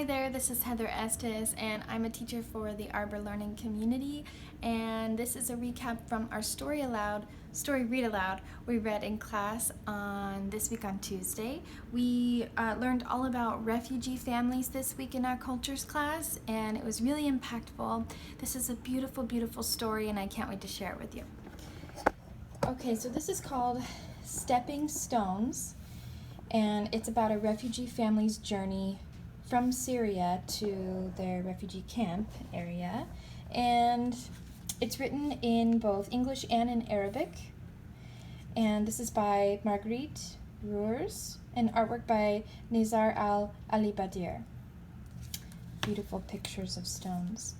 there, this is Heather Estes, and I'm a teacher for the Arbor Learning Community, and this is a recap from our story read aloud we read in class on this week on Tuesday. We learned all about refugee families this week in our cultures class, and it was really impactful. This is a beautiful, beautiful story, and I can't wait to share it with you. Okay, so this is called Stepping Stones, and it's about a refugee family's journey from Syria to their refugee camp area, and it's written in both English and in Arabic, and this is by Margriet, Ruurs, and artwork by Nizar al-Alibadir. Beautiful pictures of stones.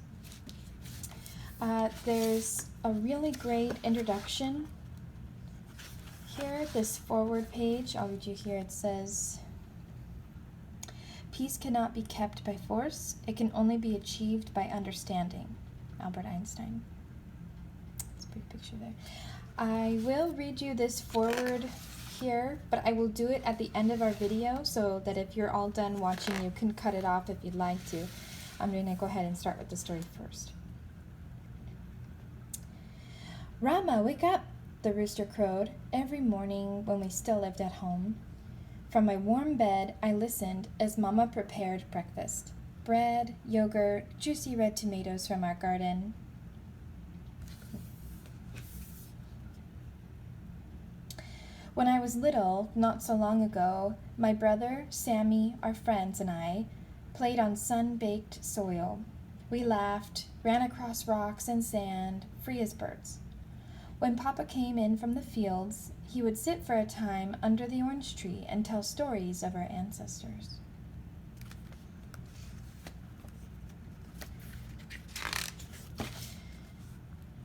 There's a really great introduction here, this forward page. I'll read you here. It says, "Peace cannot be kept by force. It can only be achieved by understanding." Albert Einstein. That's a pretty picture there. I will read you this forward here, but I will do it at the end of our video so that if you're all done watching, you can cut it off if you'd like to. I'm going to go ahead and start with the story first. "Rama, wake up!" the rooster crowed every morning when we still lived at home. From my warm bed, I listened as Mama prepared breakfast. Bread, yogurt, juicy red tomatoes from our garden. When I was little, not so long ago, my brother, Sammy, our friends, and I played on sun-baked soil. We laughed, ran across rocks and sand, free as birds. When Papa came in from the fields, he would sit for a time under the orange tree and tell stories of our ancestors.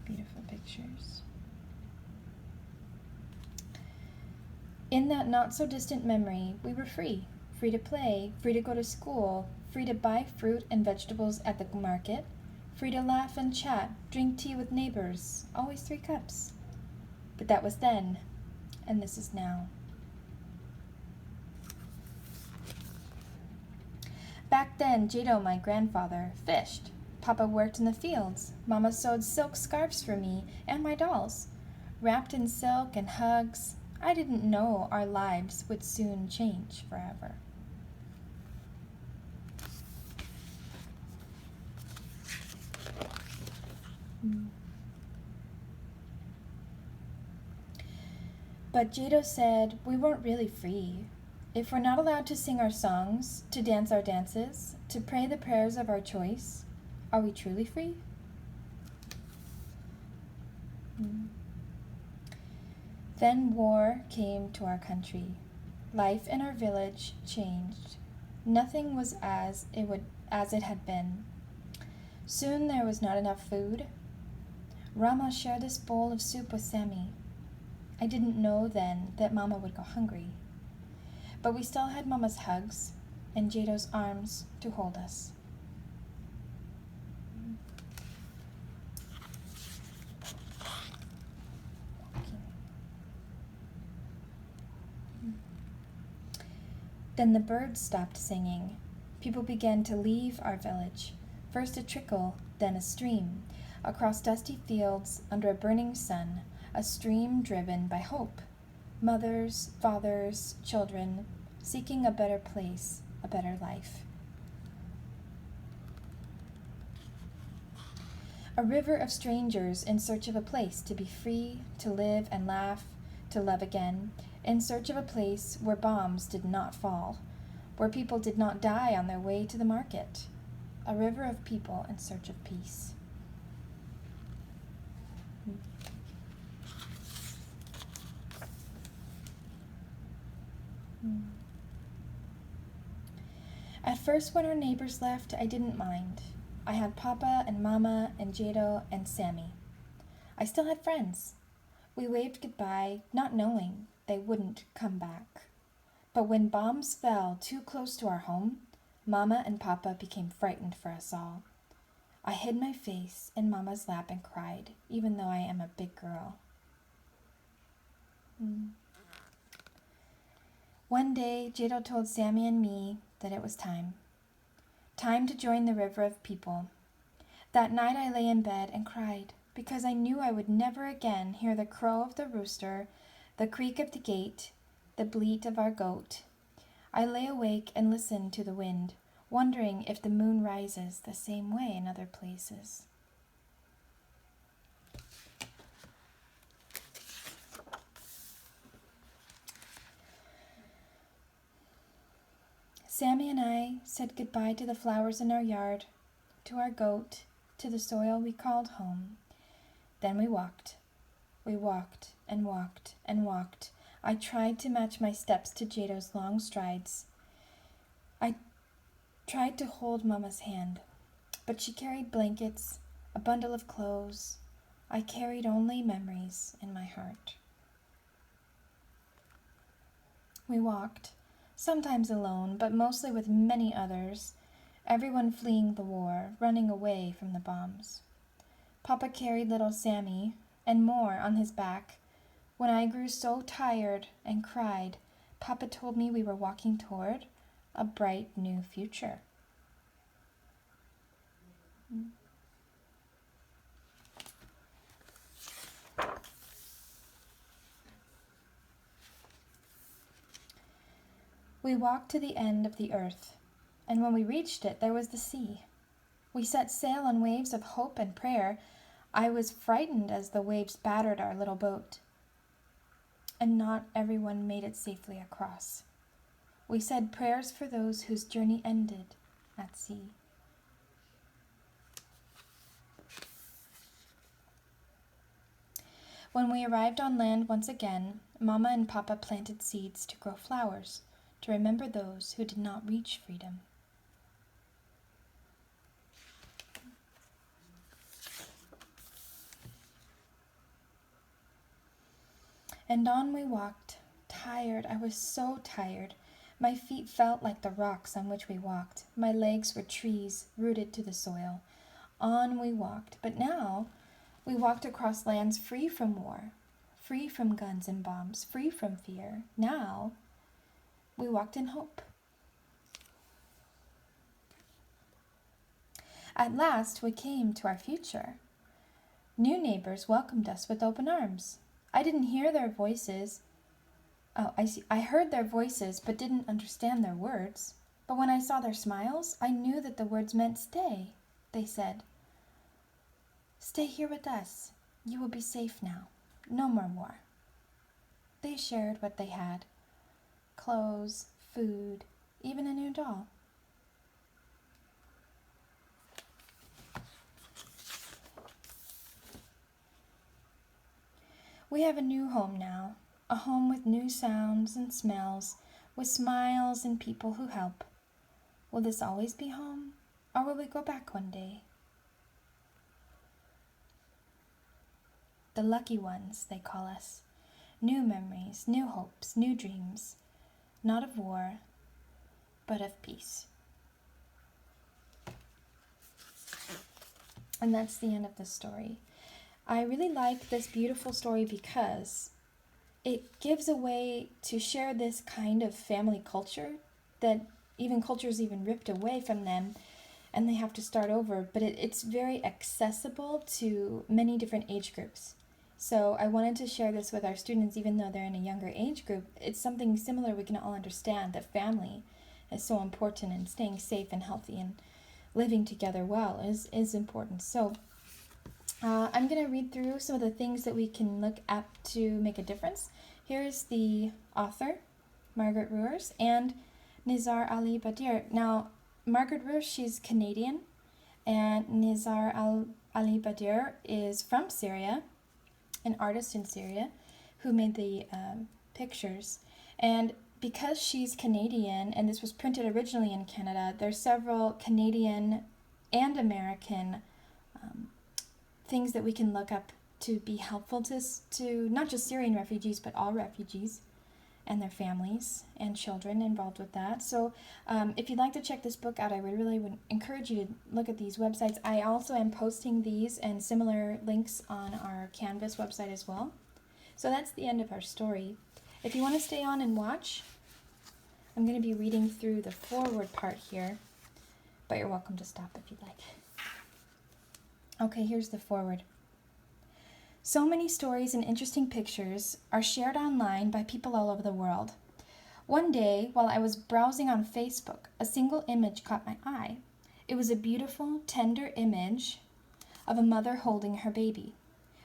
Beautiful pictures. In that not-so-distant memory, we were free. Free to play, free to go to school, free to buy fruit and vegetables at the market, free to laugh and chat, drink tea with neighbors, always 3 cups. But that was then, and this is now. Back then, Jado, my grandfather, fished. Papa worked in the fields. Mama sewed silk scarves for me and my dolls. Wrapped in silk and hugs, I didn't know our lives would soon change forever. But Jado said we weren't really free. If we're not allowed to sing our songs, to dance our dances, to pray the prayers of our choice, are we truly free? Then war came to our country. Life in our village changed. Nothing was as it had been. Soon there was not enough food. Rama shared this bowl of soup with Sammy. I didn't know then that Mama would go hungry. But we still had Mama's hugs and Jado's arms to hold us. Then the birds stopped singing. People began to leave our village. First a trickle, then a stream. Across dusty fields, under a burning sun, a stream driven by hope. Mothers, fathers, children, seeking a better place, a better life. A river of strangers in search of a place to be free, to live and laugh, to love again, in search of a place where bombs did not fall, where people did not die on their way to the market. A river of people in search of peace. At first, when our neighbors left, I didn't mind. I had Papa and Mama and Jado and Sammy. I still had friends. We waved goodbye, not knowing they wouldn't come back. But when bombs fell too close to our home, Mama and Papa became frightened for us all. I hid my face in Mama's lap and cried, even though I am a big girl. One day, Jado told Sammy and me that it was time. Time to join the river of people. That night I lay in bed and cried, because I knew I would never again hear the crow of the rooster, the creak of the gate, the bleat of our goat. I lay awake and listened to the wind, wondering if the moon rises the same way in other places. Sammy and I said goodbye to the flowers in our yard, to our goat, to the soil we called home. Then we walked. We walked and walked and walked. I tried to match my steps to Jado's long strides. I tried to hold Mama's hand, but she carried blankets, a bundle of clothes. I carried only memories in my heart. We walked, sometimes alone, but mostly with many others, everyone fleeing the war, running away from the bombs. Papa carried little Sammy, and more, on his back. When I grew so tired and cried, Papa told me we were walking toward a bright new future. We walked to the end of the earth, and when we reached it, there was the sea. We set sail on waves of hope and prayer. I was frightened as the waves battered our little boat, and not everyone made it safely across. We said prayers for those whose journey ended at sea. When we arrived on land once again, Mama and Papa planted seeds to grow flowers, to remember those who did not reach freedom. And on we walked, tired. I was so tired. My feet felt like the rocks on which we walked. My legs were trees rooted to the soil. On we walked, but now we walked across lands free from war, free from guns and bombs, free from fear. Now we walked in hope. At last we came to our future. New neighbors welcomed us with open arms. I didn't hear their voices. I heard their voices, but didn't understand their words. But when I saw their smiles, I knew that the words meant stay. They said, "Stay here with us. You will be safe now. No more war." They shared what they had: clothes, food, even a new doll. We have a new home now, a home with new sounds and smells, with smiles and people who help. Will this always be home, or will we go back one day? The lucky ones, they call us. New memories, new hopes, new dreams, not of war, but of peace. And that's the end of the story. I really like this beautiful story because it gives a way to share this kind of family culture that cultures even ripped away from them and they have to start over, but it's very accessible to many different age groups. So I wanted to share this with our students, even though they're in a younger age group. It's something similar we can all understand, that family is so important, and staying safe and healthy and living together well is important. So I'm going to read through some of the things that we can look at to make a difference. Here's the author, Margriet Ruurs, and Nizar Ali Badir. Now, Margriet Ruurs, she's Canadian, and Nizar Ali Badir is from Syria, an artist in Syria who made the pictures. And because she's Canadian, and this was printed originally in Canada, there's several Canadian and American things that we can look up to be helpful to not just Syrian refugees, but all refugees and their families and children involved with that. So if you'd like to check this book out, I would encourage you to look at these websites. I also am posting these and similar links on our Canvas website as well. So that's the end of our story. If you want to stay on and watch, I'm going to be reading through the forward part here. but you're welcome to stop if you'd like. Okay, here's the foreword. So many stories and interesting pictures are shared online by people all over the world. One day, while I was browsing on Facebook, a single image caught my eye. It was a beautiful, tender image of a mother holding her baby.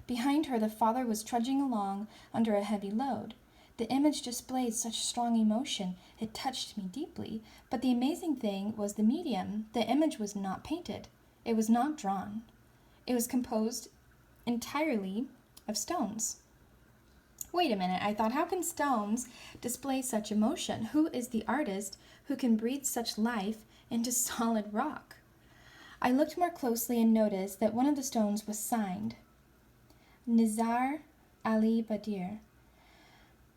Behind her, the father was trudging along under a heavy load. The image displayed such strong emotion, it touched me deeply. But the amazing thing was the medium. The image was not painted. It was not drawn. It was composed entirely of stones. Wait a minute, I thought, how can stones display such emotion? Who is the artist who can breathe such life into solid rock? I looked more closely and noticed that one of the stones was signed, Nizar Ali Badir.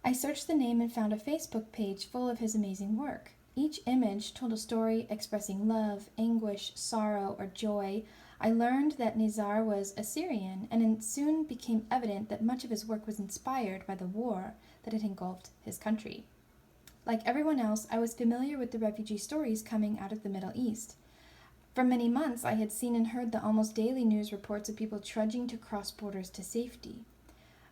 I searched the name and found a Facebook page full of his amazing work. Each image told a story expressing love, anguish, sorrow, or joy. I learned that Nizar was Assyrian, and it soon became evident that much of his work was inspired by the war that had engulfed his country. Like everyone else, I was familiar with the refugee stories coming out of the Middle East. For many months, I had seen and heard the almost daily news reports of people trudging to cross borders to safety,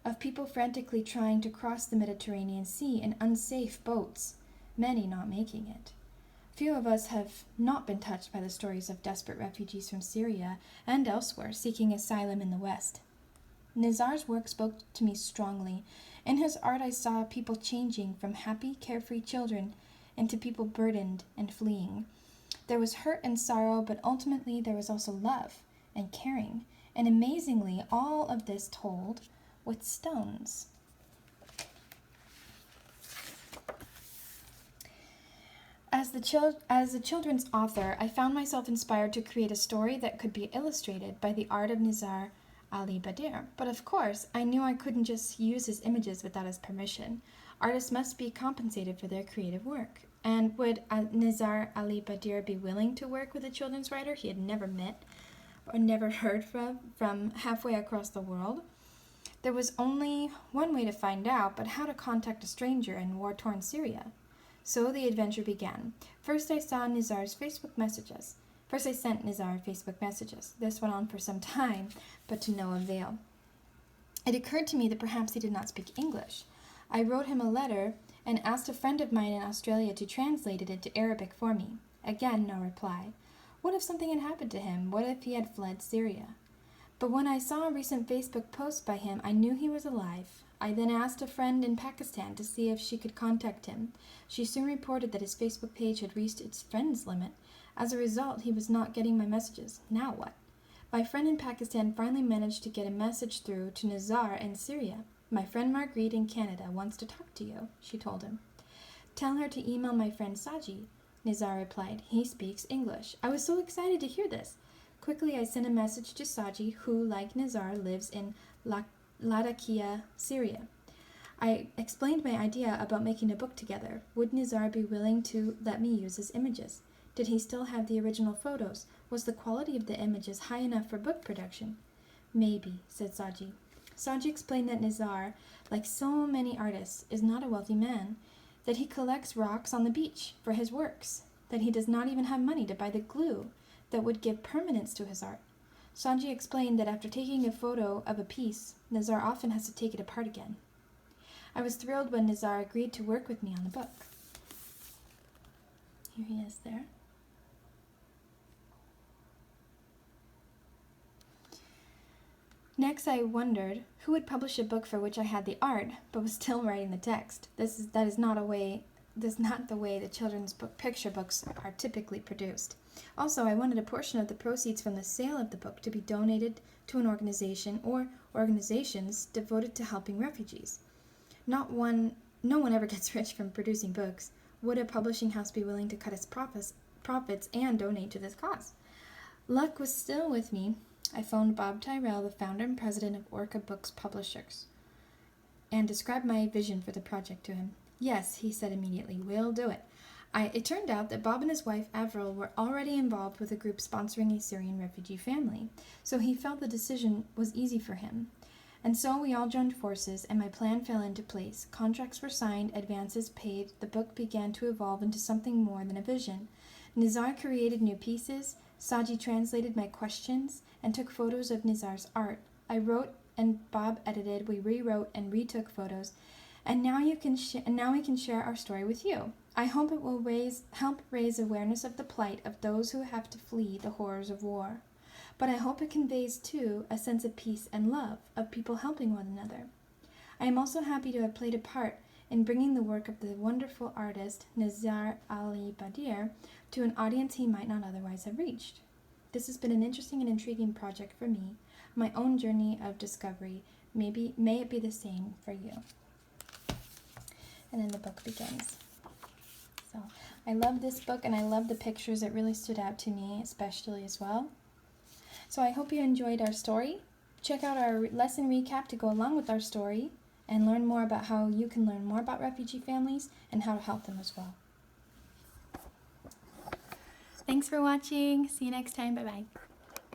of people frantically trying to cross the Mediterranean Sea in unsafe boats, many not making it. Few of us have not been touched by the stories of desperate refugees from Syria and elsewhere seeking asylum in the West. Nizar's work spoke to me strongly. In his art, I saw people changing from happy, carefree children into people burdened and fleeing. There was hurt and sorrow, but ultimately there was also love and caring. And amazingly, all of this told with stones. As a children's author, I found myself inspired to create a story that could be illustrated by the art of Nizar Ali Badir. But of course, I knew I couldn't just use his images without his permission. Artists must be compensated for their creative work. And would Nizar Ali Badir be willing to work with a children's writer he had never met or never heard from halfway across the world? There was only one way to find out, but how to contact a stranger in war-torn Syria. So the adventure began. First I sent Nizar Facebook messages. This went on for some time, but to no avail. It occurred to me that perhaps he did not speak English. I wrote him a letter and asked a friend of mine in Australia to translate it into Arabic for me. Again, no reply. What if something had happened to him? What if he had fled Syria? But when I saw a recent Facebook post by him, I knew he was alive. I then asked a friend in Pakistan to see if she could contact him. She soon reported that his Facebook page had reached its friends limit. As a result, he was not getting my messages. Now what? My friend in Pakistan finally managed to get a message through to Nizar in Syria. My friend Margriet in Canada wants to talk to you, she told him. Tell her to email my friend Saji, Nizar replied. He speaks English. I was so excited to hear this. Quickly, I sent a message to Saji, who, like Nizar, lives in Latakia, Syria. I explained my idea about making a book together. Would Nizar be willing to let me use his images? Did he still have the original photos? Was the quality of the images high enough for book production? Maybe, said Saji. Saji explained that Nizar, like so many artists, is not a wealthy man, that he collects rocks on the beach for his works, that he does not even have money to buy the glue that would give permanence to his art. Saji explained that after taking a photo of a piece, Nizar often has to take it apart again. I was thrilled when Nizar agreed to work with me on the book. Here he is there. Next, I wondered who would publish a book for which I had the art, but was still writing the text. This is not the way the children's book picture books are typically produced. Also, I wanted a portion of the proceeds from the sale of the book to be donated to an organization or organizations devoted to helping refugees. No one ever gets rich from producing books. Would a publishing house be willing to cut its profits and donate to this cause? Luck was still with me. I phoned Bob Tyrell, the founder and president of Orca Books Publishers, and described my vision for the project to him. Yes, he said immediately, we'll do it. It turned out that Bob and his wife, Avril, were already involved with a group sponsoring a Syrian refugee family, so he felt the decision was easy for him. And so we all joined forces, and my plan fell into place. Contracts were signed, advances paid, the book began to evolve into something more than a vision. Nizar created new pieces, Saji translated my questions, and took photos of Nizar's art. I wrote and Bob edited, we rewrote and retook photos, and now we can share our story with you. I hope it will help raise awareness of the plight of those who have to flee the horrors of war. But I hope it conveys, too, a sense of peace and love, of people helping one another. I am also happy to have played a part in bringing the work of the wonderful artist Nizar Ali Badir to an audience he might not otherwise have reached. This has been an interesting and intriguing project for me, my own journey of discovery. May it be the same for you. And then the book begins. So I love this book, and I love the pictures. It really stood out to me, especially as well. So I hope you enjoyed our story. Check out our lesson recap to go along with our story and learn more about how you can learn more about refugee families and how to help them as well. Thanks for watching. See you next time. Bye-bye.